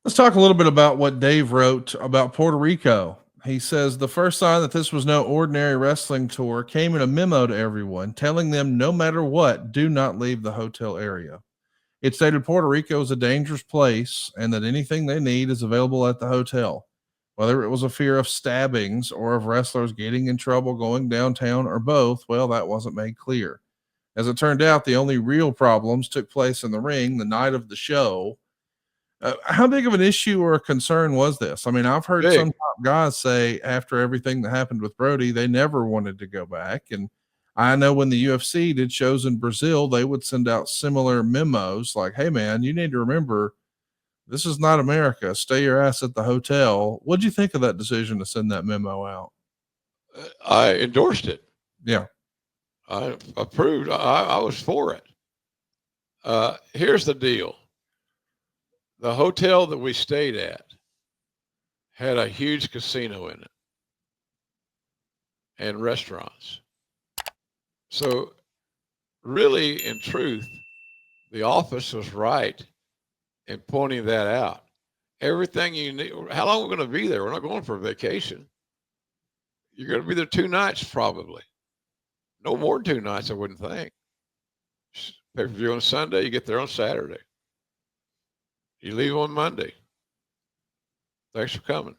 Let's talk a little bit about what Dave wrote about Puerto Rico. He says the first sign that this was no ordinary wrestling tour came in a memo to everyone telling them no matter what, do not leave the hotel area. It stated Puerto Rico is a dangerous place and that anything they need is available at the hotel. Whether it was a fear of stabbings or of wrestlers getting in trouble going downtown or both, well, that wasn't made clear. As it turned out, the only real problems took place in the ring the night of the show. How big of an issue or a concern was this? I mean, I've heard some Big. top guys say after everything that happened with Brody, they never wanted to go back. And I know when the UFC did shows in Brazil, they would send out similar memos like, hey, man, you need to remember this is not America. Stay your ass at the hotel. What'd you think of that decision to send that memo out? I endorsed it. Yeah. I approved. I was for it. Here's the deal. The hotel that we stayed at had a huge casino in it and restaurants. So, really, in truth, the office was right in pointing that out. Everything you need. How long are we going to be there? We're not going for a vacation. You're going to be there 2 nights probably. No more than 2 nights, I wouldn't think. Pay per view on Sunday, you get there on Saturday. You leave on Monday. Thanks for coming.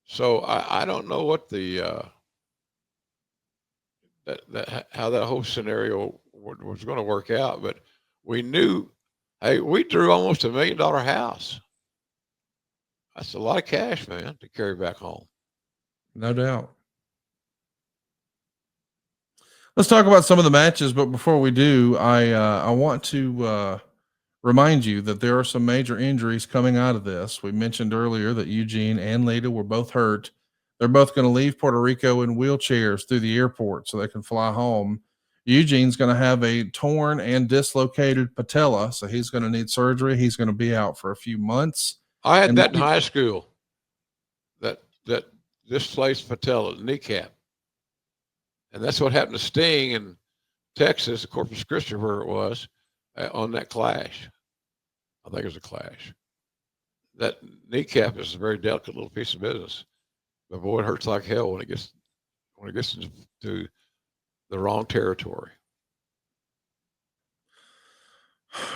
So I don't know what the how that whole scenario was going to work out, but we knew. Hey, we drew almost $1 million house. That's a lot of cash, man, to carry back home. No doubt. Let's talk about some of the matches, but before we do, I want to remind you that there are some major injuries coming out of this. We mentioned earlier that Eugene and Lita were both hurt. They're both going to leave Puerto Rico in wheelchairs through the airport so they can fly home. Eugene's going to have a torn and dislocated patella, so he's going to need surgery. He's going to be out for a few months. I had And that in high school. That displaced patella, kneecap. And that's what happened to Sting in Texas, Corpus Christi, where it was, on that clash. I think it was a clash. That kneecap is a very delicate little piece of business. But boy, it hurts like hell when it gets into the wrong territory.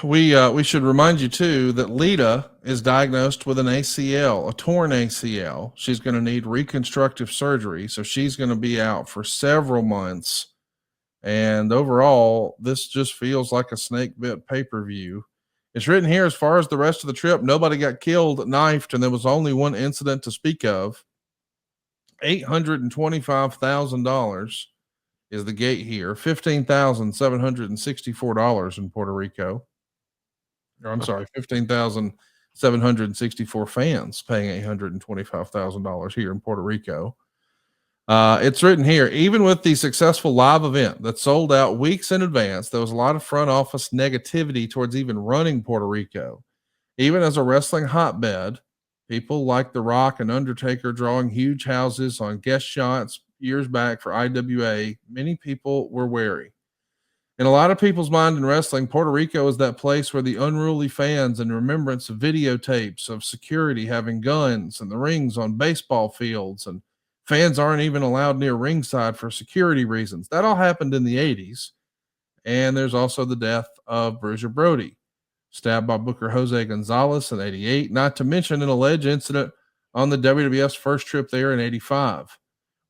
We should remind you too that Lita is diagnosed with an ACL, a torn ACL. She's going to need reconstructive surgery, so she's going to be out for several months. And overall, this just feels like a snake bit pay-per-view. It's written here as far as the rest of the trip, nobody got killed, knifed, and there was only one incident to speak of. $825,000 is the gate here. $15,764 in Puerto Rico. Or I'm sorry, 15,764 fans paying $825,000 here in Puerto Rico. It's written here, even with the successful live event that sold out weeks in advance, there was a lot of front office negativity towards even running Puerto Rico. Even as a wrestling hotbed, people like The Rock and Undertaker drawing huge houses on guest shots years back for IWA, many people were wary. In a lot of people's mind in wrestling, Puerto Rico is that place where the unruly fans, in remembrance of videotapes of security having guns and the rings on baseball fields, and fans aren't even allowed near ringside for security reasons. That all happened in the 80s. And there's also the death of Bruiser Brody, stabbed by Booker Jose Gonzalez in 88, not to mention an alleged incident on the WWF's first trip there in 85.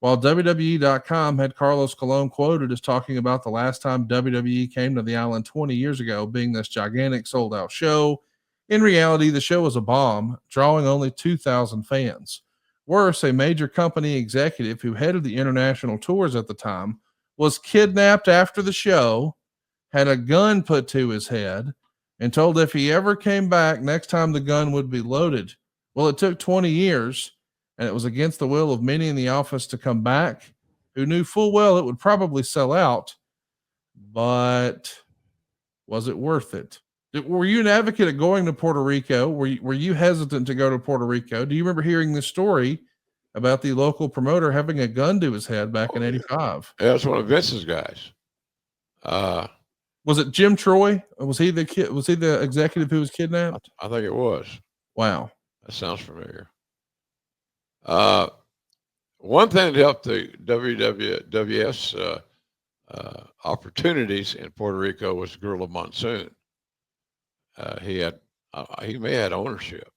While WWE.com had Carlos Colon quoted as talking about the last time WWE came to the island 20 years ago being this gigantic sold out show, in reality, the show was a bomb, drawing only 2,000 fans. Worse, a major company executive who headed the international tours at the time was kidnapped after the show, had a gun put to his head, and told if he ever came back, next time the gun would be loaded. Well, it took 20 years, and it was against the will of many in the office to come back, who knew full well it would probably sell out. But was it worth it? Were you an advocate of going to Puerto Rico? Were you hesitant to go to Puerto Rico? Do you remember hearing this story about the local promoter having a gun to his head back in 85? Yeah, that's one of Vince's guys. Was it Jim Troy? Was he the kid? Was he the executive who was kidnapped? I think it was. Wow. That sounds familiar. One thing that helped the WWF's opportunities in Puerto Rico was Gorilla Monsoon. He may have had ownership,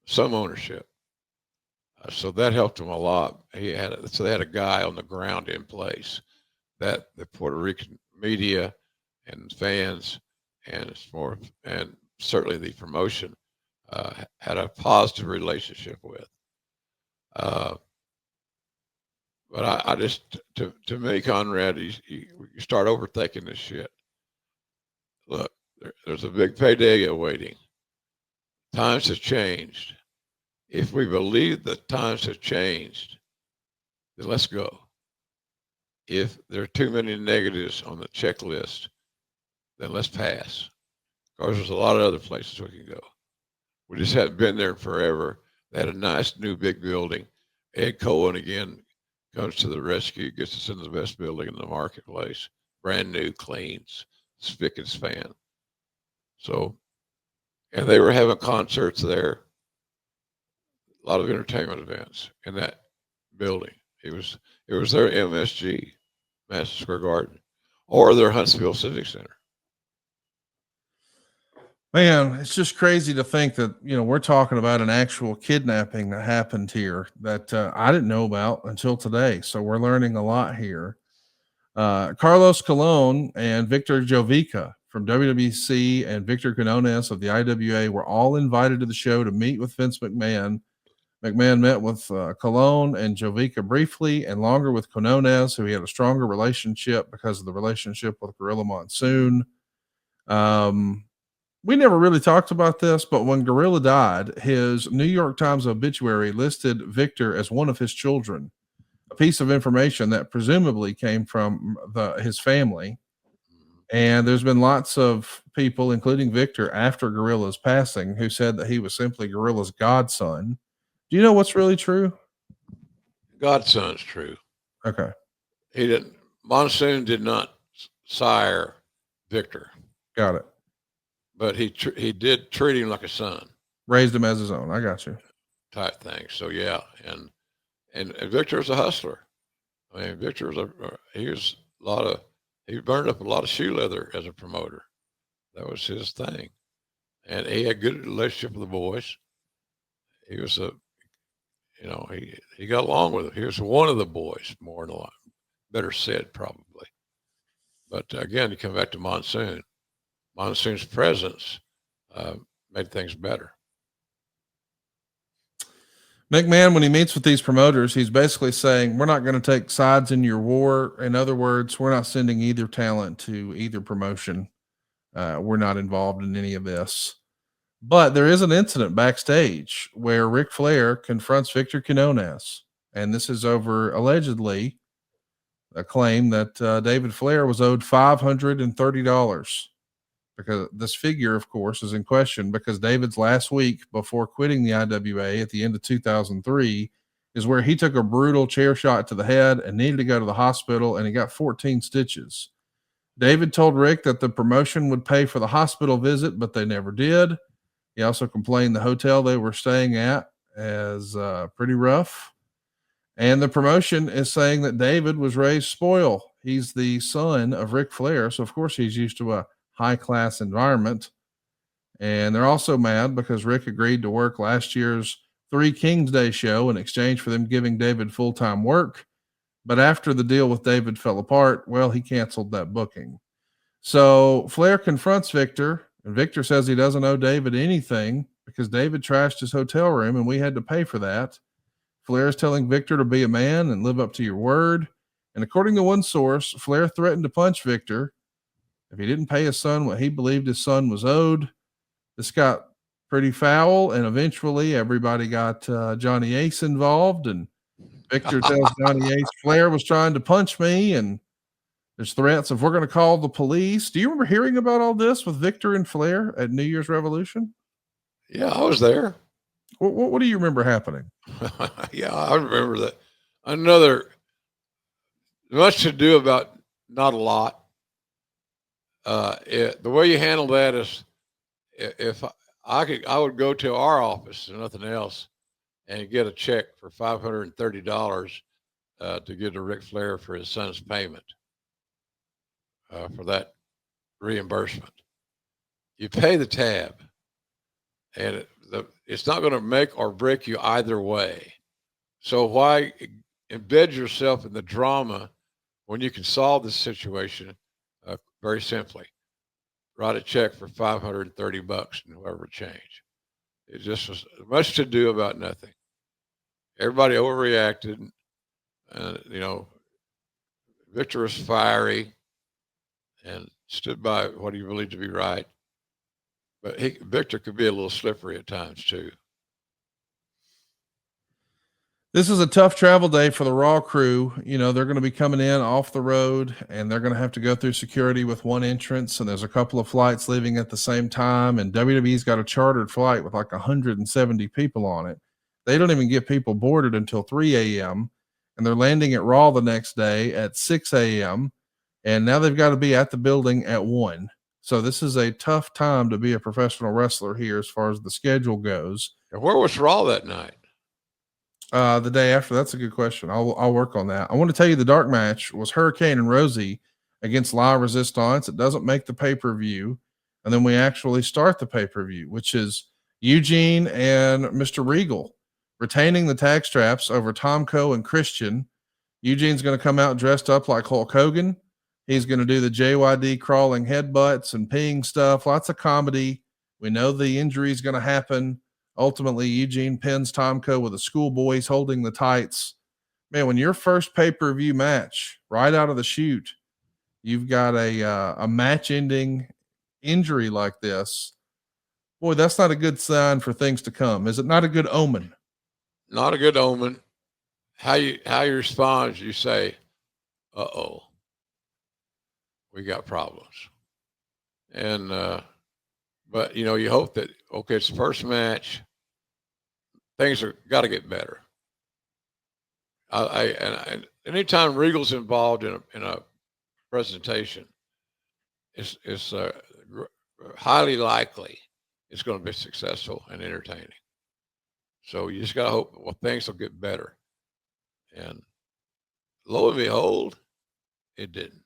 some ownership. So that helped him a lot. So they had a guy on the ground in place that the Puerto Rican media and fans and certainly the promotion had a positive relationship with. But I just, to me, Conrad, you start overthinking this shit. Look, there's a big payday awaiting. Times have changed. If we believe that times have changed, then let's go. If there are too many negatives on the checklist, then let's pass. Because there's a lot of other places we can go. We just haven't been there forever. They had a nice new big building. Ed Cohen again comes to the rescue, gets us into the best building in the marketplace. Brand new, clean, spick and span. So, and they were having concerts there, a lot of entertainment events in that building. It was their MSG, Madison Square Garden, or their Huntsville Civic Center. Man, it's just crazy to think that, we're talking about an actual kidnapping that happened here that I didn't know about until today. So we're learning a lot here. Carlos Colon and Victor Jovica from WWC and Victor Quinones of the IWA were all invited to the show to meet with Vince McMahon. McMahon met with Colon and Jovica briefly and longer with Quinones, who he had a stronger relationship because of the relationship with Gorilla Monsoon. We never really talked about this, but when Gorilla died, his New York Times obituary listed Victor as one of his children, a piece of information that presumably came from his family. And there's been lots of people, including Victor, after Gorilla's passing, who said that he was simply Gorilla's godson. Do you know what's really true? Godson's true. Okay. Monsoon did not sire Victor. Got it. But he did treat him like a son. Raised him as his own. I got you. Type thing. So yeah, and Victor's a hustler. I mean, Victor's he burned up a lot of shoe leather as a promoter. That was his thing, and he had good relationship with the boys. He was he got along with it. He was one of the boys, more than a lot. Better said, probably. But again, you come back to Monsoon. Monsoon's presence made things better. McMahon, when he meets with these promoters, he's basically saying, we're not going to take sides in your war. In other words, we're not sending either talent to either promotion. We're not involved in any of this. But there is an incident backstage where Ric Flair confronts Victor Quinones. And this is over, allegedly, a claim that David Flair was owed $530. Because this figure, of course, is in question because David's last week before quitting the IWA at the end of 2003 is where he took a brutal chair shot to the head and needed to go to the hospital, and he got 14 stitches. David told Rick that the promotion would pay for the hospital visit, but they never did. He also complained the hotel they were staying at as pretty rough. And the promotion is saying that David was raised spoiled. He's the son of Ric Flair, so of course he's used to a high-class environment. And they're also mad because Rick agreed to work last year's Three Kings Day show in exchange for them giving David full-time work. But after the deal with David fell apart, well, he canceled that booking. So Flair confronts Victor, and Victor says he doesn't owe David anything because David trashed his hotel room and we had to pay for that. Flair is telling Victor to be a man and live up to your word. And according to one source, Flair threatened to punch Victor if he didn't pay his son what he believed his son was owed. This got pretty foul, and eventually everybody got Johnny Ace involved, and Victor tells Johnny Ace, Flair was trying to punch me, and there's threats of we're going to call the police. Do you remember hearing about all this with Victor and Flair at New Year's Revolution? Yeah, I was there. What do you remember happening? Yeah, I remember that. Another, much to do about not a lot. The way you handle that is if I would go to our office and nothing else and get a check for $530 to give to Ric Flair for his son's payment for that reimbursement. You pay the tab, and it's not going to make or break you either way. So why embed yourself in the drama when you can solve this situation very simply? Write a check for $530 and whatever change. It just was much to do about nothing. Everybody overreacted. You know, Victor was fiery and stood by what he believed to be right. But Victor could be a little slippery at times too. This is a tough travel day for the Raw crew. You know, they're going to be coming in off the road and they're going to have to go through security with one entrance. And there's a couple of flights leaving at the same time. And WWE's got a chartered flight with like 170 people on it. They don't even get people boarded until 3 a.m. And they're landing at Raw the next day at 6 a.m. And now they've got to be at the building at 1. So this is a tough time to be a professional wrestler here as far as the schedule goes. And where was Raw that night? The day after. That's a good question. I'll work on that. I want to tell you the dark match was Hurricane and Rosie against La Resistance. It doesn't make the pay-per-view. And then we actually start the pay-per-view, which is Eugene and Mr. Regal retaining the tag straps over Tomko and Christian. Eugene's going to come out dressed up like Hulk Hogan. He's going to do the JYD crawling headbutts and peeing stuff. Lots of comedy. We know the injury is going to happen. Ultimately, Eugene pins Tomko with a schoolboy. He's holding the tights. Man, when your first pay-per-view match, right out of the chute, you've got a match-ending injury like this, boy, that's not a good sign for things to come. Is it not a good omen? Not a good omen. How you respond is you say, "Uh-oh, we got problems." And but you know, you hope that okay, it's the first match. Things are got to get better. And anytime Regal's involved in a presentation, it's highly likely it's going to be successful and entertaining. So you just got to hope things will get better. And lo and behold, it didn't.